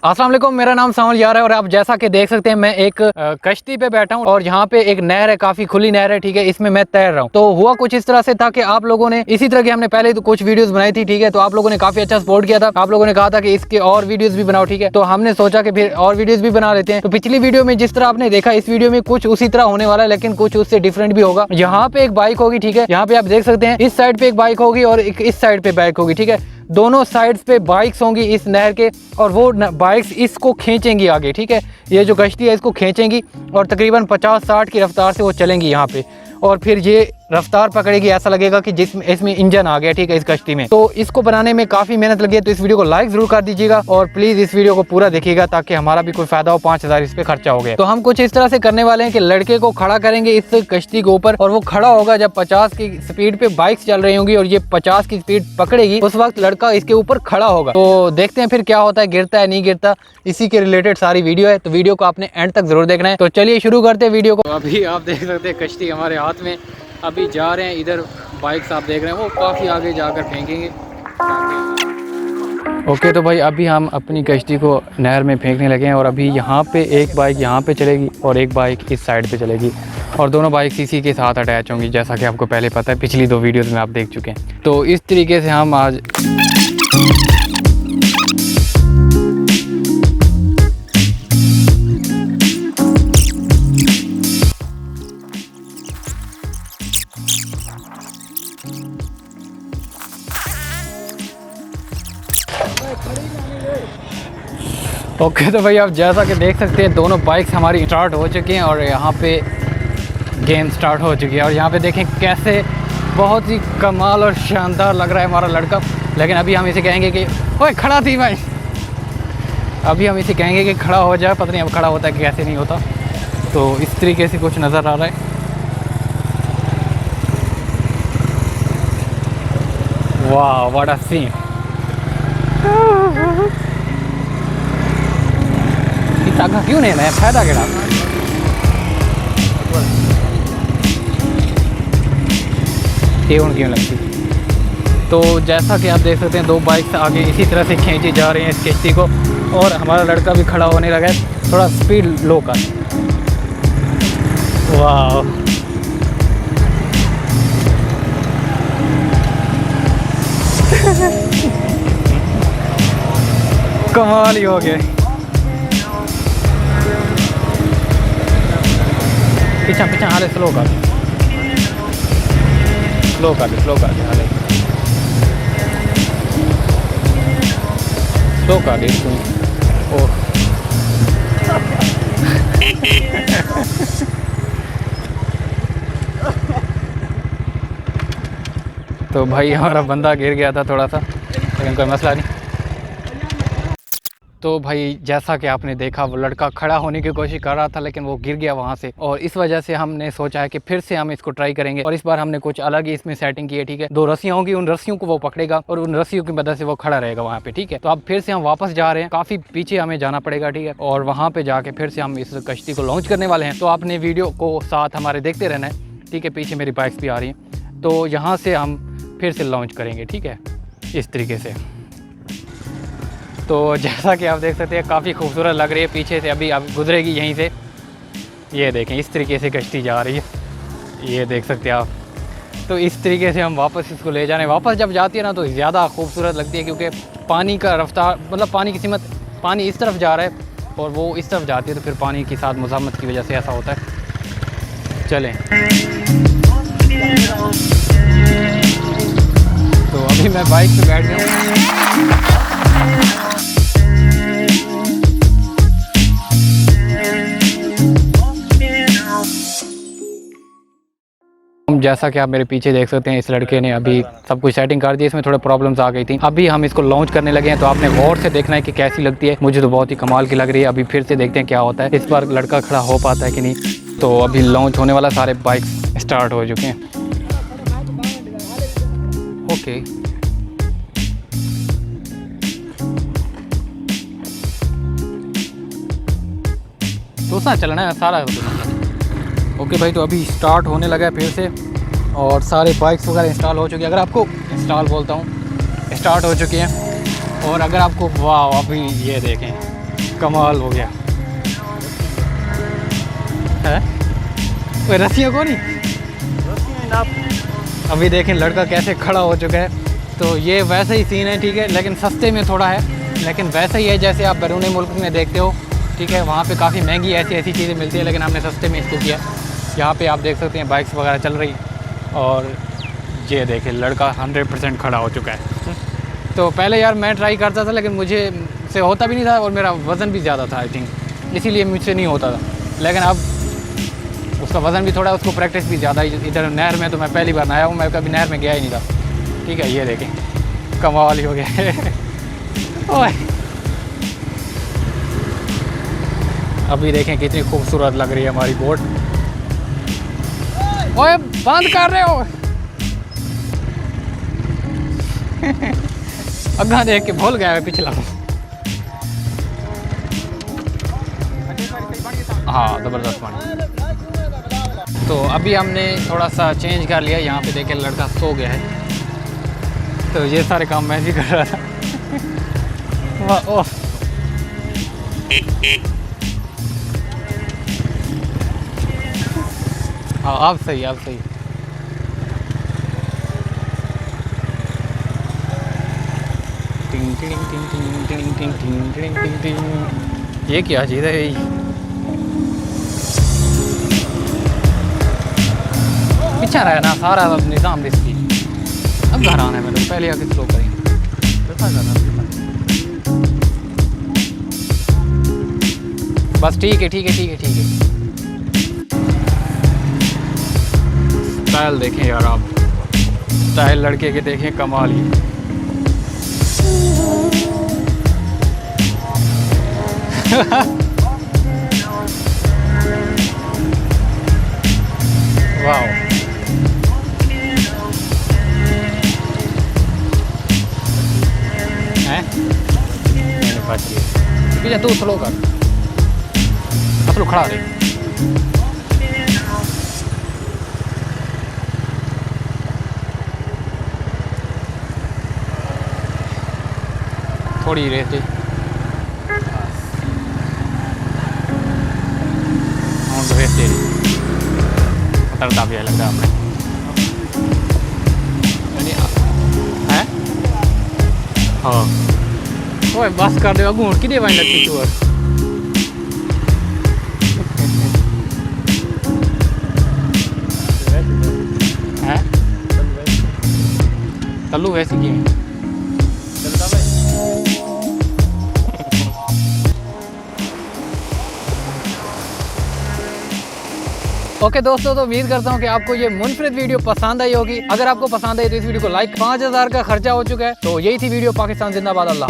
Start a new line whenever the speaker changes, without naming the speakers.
अस्सलाम वालेकुम, मेरा नाम सामल यार है और आप जैसा कि देख सकते हैं मैं एक कश्ती पे बैठा हूँ और यहाँ पे एक नहर है, काफी खुली नहर है, ठीक है। इसमें मैं तैर रहा हूँ। तो हुआ कुछ इस तरह से था कि आप लोगों ने इसी तरह की हमने पहले तो कुछ वीडियोस बनाई थी, ठीक है। तो आप लोगों ने काफी अच्छा सपोर्ट किया था, आप लोगों ने कहा था कि इसके और वीडियोस भी बनाओ, ठीक है। तो हमने सोचा कि फिर और वीडियोस भी बना लेते हैं। तो पिछली वीडियो में जिस तरह आपने देखा, इस वीडियो में कुछ उसी तरह होने वाला है, लेकिन कुछ उससे डिफरेंट भी होगा। यहाँ पे एक बाइक होगी, ठीक है। यहाँ पे आप देख सकते हैं इस साइड पे एक बाइक होगी और एक इस साइड पे बाइक होगी, ठीक है। दोनों साइड्स पे बाइक्स होंगी इस नहर के और वो बाइक्स इसको खींचेंगी आगे, ठीक है। ये जो कश्ती है इसको खींचेंगी और तकरीबन 50-60 की रफ्तार से वो चलेंगी यहाँ पे और फिर ये रफ्तार पकड़ेगी, ऐसा लगेगा कि इसमें इंजन आ गया, ठीक है, इस कश्ती में। तो इसको बनाने में काफ़ी मेहनत लगी है, तो इस वीडियो को लाइक ज़रूर कर दीजिएगा और प्लीज़ इस वीडियो को पूरा देखिएगा ताकि हमारा भी कोई फ़ायदा हो। 5000 इस पे खर्चा हो गया। तो हम कुछ इस तरह से करने वाले हैं कि लड़के को खड़ा करेंगे इस कश्ती के ऊपर और वो खड़ा होगा जब 50 की स्पीड पे बाइक्स चल रही होंगी और ये 50 की स्पीड पकड़ेगी, उस वक्त लड़का इसके ऊपर खड़ा होगा। तो देखते हैं फिर क्या होता है, गिरता है नहीं गिरता, इसी के रिलेटेड सारी वीडियो है। तो वीडियो को आपने एंड तक जरूर देखना है। तो चलिए शुरू करते हैं वीडियो को। अभी आप देख सकते हैं कश्ती हमारे हाथ में अभी जा रहे हैं, इधर बाइक्स आप देख रहे हैं वो काफ़ी आगे जाकर फेंकेंगे। ओके, तो भाई अभी हम अपनी कश्ती को नहर में फेंकने लगे हैं और अभी यहाँ पे एक बाइक यहाँ पे चलेगी और एक बाइक इस साइड पे चलेगी और दोनों बाइक इसी के साथ अटैच होंगी, जैसा कि आपको पहले पता है, पिछली 2 वीडियोज़ में आप देख चुके हैं। तो इस तरीके से हम आज ओके, तो भाई आप जैसा कि देख सकते हैं दोनों बाइक्स हमारी स्टार्ट हो चुकी हैं और यहाँ पे गेम स्टार्ट हो चुकी है और यहाँ पे देखें कैसे बहुत ही कमाल और शानदार लग रहा है हमारा लड़का। लेकिन अभी हम इसे कहेंगे कि ओए खड़ा थी भाई, अभी हम इसे कहेंगे कि खड़ा हो जाए, पता नहीं अब खड़ा होता है कि कैसे नहीं होता। तो इस तरीके से कुछ नज़र आ रहा है। वाह व्हाट अ सीन। टाका क्यों नहीं है, फायदा क्या टेवन क्यों लगती। तो जैसा कि आप देख सकते हैं 2 बाइक्स आगे इसी तरह से खींची जा रही हैं इस कश्ती को और हमारा लड़का भी खड़ा होने लगा है, थोड़ा स्पीड लो कर। वाह कमाल ही हो गया। पीछा पीछा हाले स्लो कर हाले स्लो कर दे तू। ओह तो भाई हमारा बंदा गिर गया था थोड़ा सा, लेकिन कोई मसला नहीं। तो भाई जैसा कि आपने देखा वो लड़का खड़ा होने की कोशिश कर रहा था लेकिन वो गिर गया वहाँ से और इस वजह से हमने सोचा है कि फिर से हम इसको ट्राई करेंगे और इस बार हमने कुछ अलग ही इसमें सेटिंग की है, ठीक है। 2 रस्सियाँ होंगी, उन रस्सियों को वो पकड़ेगा और उन रस्सियों की मदद से वो खड़ा रहेगा वहाँ पे, ठीक है। तो अब फिर से हम वापस जा रहे हैं, काफ़ी पीछे हमें जाना पड़ेगा, ठीक है। और वहाँ पर जाके फिर से हम इस कश्ती को लॉन्च करने वाले हैं। तो आपने वीडियो को साथ हमारे देखते रहना है, ठीक है। पीछे मेरी बाइक्स भी आ रही हैं, तो यहाँ से हम फिर से लॉन्च करेंगे, ठीक है, इस तरीके से। तो जैसा कि आप देख सकते हैं काफ़ी खूबसूरत लग रही है पीछे से, अभी अब गुजरेगी यहीं से। ये देखें इस तरीके से कश्ती जा रही है, ये देख सकते हैं आप। तो इस तरीके से हम वापस इसको ले जाने, वापस जब जाती है ना तो ज़्यादा खूबसूरत लगती है क्योंकि पानी का रफ्तार, मतलब पानी की सीमत, पानी इस तरफ जा रहा है और वो इस तरफ जाती है, तो फिर पानी के साथ मुज़ाहमत की वजह से ऐसा होता है। चलें, तो अभी मैं बाइक पे बैठ गया हूँ। जैसा कि आप मेरे पीछे देख सकते हैं इस लड़के ने अभी सब कुछ सेटिंग कर दी, इसमें थोड़े प्रॉब्लम्स आ गई थी। अभी हम इसको लॉन्च करने लगे हैं, तो आपने गौर से देखना है कि कैसी लगती है। मुझे तो बहुत ही कमाल की लग रही है। अभी फिर से देखते हैं क्या होता है, इस बार लड़का खड़ा हो पाता है कि नहीं। तो अभी लॉन्च होने वाला, सारे बाइक्स स्टार्ट हो चुके हैं। ओके, तो उसना चलना है सारा। ओके भाई, तो अभी स्टार्ट होने लगा है फिर से और सारे बाइक्स वगैरह इंस्टॉल हो चुकी है। अगर आपको इंस्टॉल बोलता हूँ, स्टार्ट हो चुकी हैं। और अगर आपको वाह अभी ये देखें कमाल हो गया है। कोई रस्सियों को नहीं, अभी देखें लड़का कैसे खड़ा हो चुका है। तो ये वैसा ही सीन है, ठीक है, लेकिन सस्ते में थोड़ा है, लेकिन वैसा ही है जैसे आप बैरून मुल्क में देखते हो, ठीक है। वहाँ पे काफ़ी महंगी ऐसी चीज़ें मिलती है, लेकिन हमने सस्ते में इसको किया। यहाँ पे आप देख सकते हैं बाइक्स वगैरह चल रही हैं, और ये देखें लड़का 100% खड़ा हो चुका है। तो पहले यार मैं ट्राई करता था, लेकिन मुझे से होता भी नहीं था, और मेरा वज़न भी ज़्यादा था आई थिंक, इसीलिए मुझसे नहीं होता था। लेकिन अब उसका वज़न भी थोड़ा, उसको प्रैक्टिस भी ज़्यादा ही। इधर नहर में तो मैं पहली बार नहाया हूँ, मैं कभी नहर में गया ही नहीं था, ठीक है। ये देखें कमाल ही हो गया ओए अभी देखें कितनी खूबसूरत लग रही है हमारी बोट। ओए बंद कर रहे हो अग्गा देख के भूल गया पिछला। हाँ ज़बरदस्त पानी। तो अभी हमने थोड़ा सा चेंज कर लिया, यहाँ पे देखे लड़का सो गया है, तो ये सारे काम मैं भी कर रहा था वाह ओह हाँ आप सही, आप सही। टिंग टिंग टिंग टिंग टिंग टिंग टिंग टिंग टिंग टिंग। ये क्या चीज़ है? पीछा रहा है ना सारा निज़ाम इसकी। अब घर आना है मेरे, पहले आके स्लो करेंगे। बस ठीक है ठीक है ठीक है ठीक है। स्टाइल देखें यार आप, स्टाइल लड़के के देखें, कमाल ही। वाह हैं मैंने बच गया। पीछे तू स्लो कर, स्लो खड़ा रही। थोड़ी रेस दी और रेस दे दी, उतरता भी लग रहा है हैं। हाँ ओए बस कर दे, अगू उठ कि वाइन लगती तू हैं तल्लू वैसी की ओके दोस्तों, तो उम्मीद करता हूँ कि आपको ये मुनफरिद वीडियो पसंद आई होगी। अगर आपको पसंद आई तो इस वीडियो को लाइक, 5000 का खर्चा हो चुका है। तो यही थी वीडियो। पाकिस्तान जिंदाबाद, अल्लाह।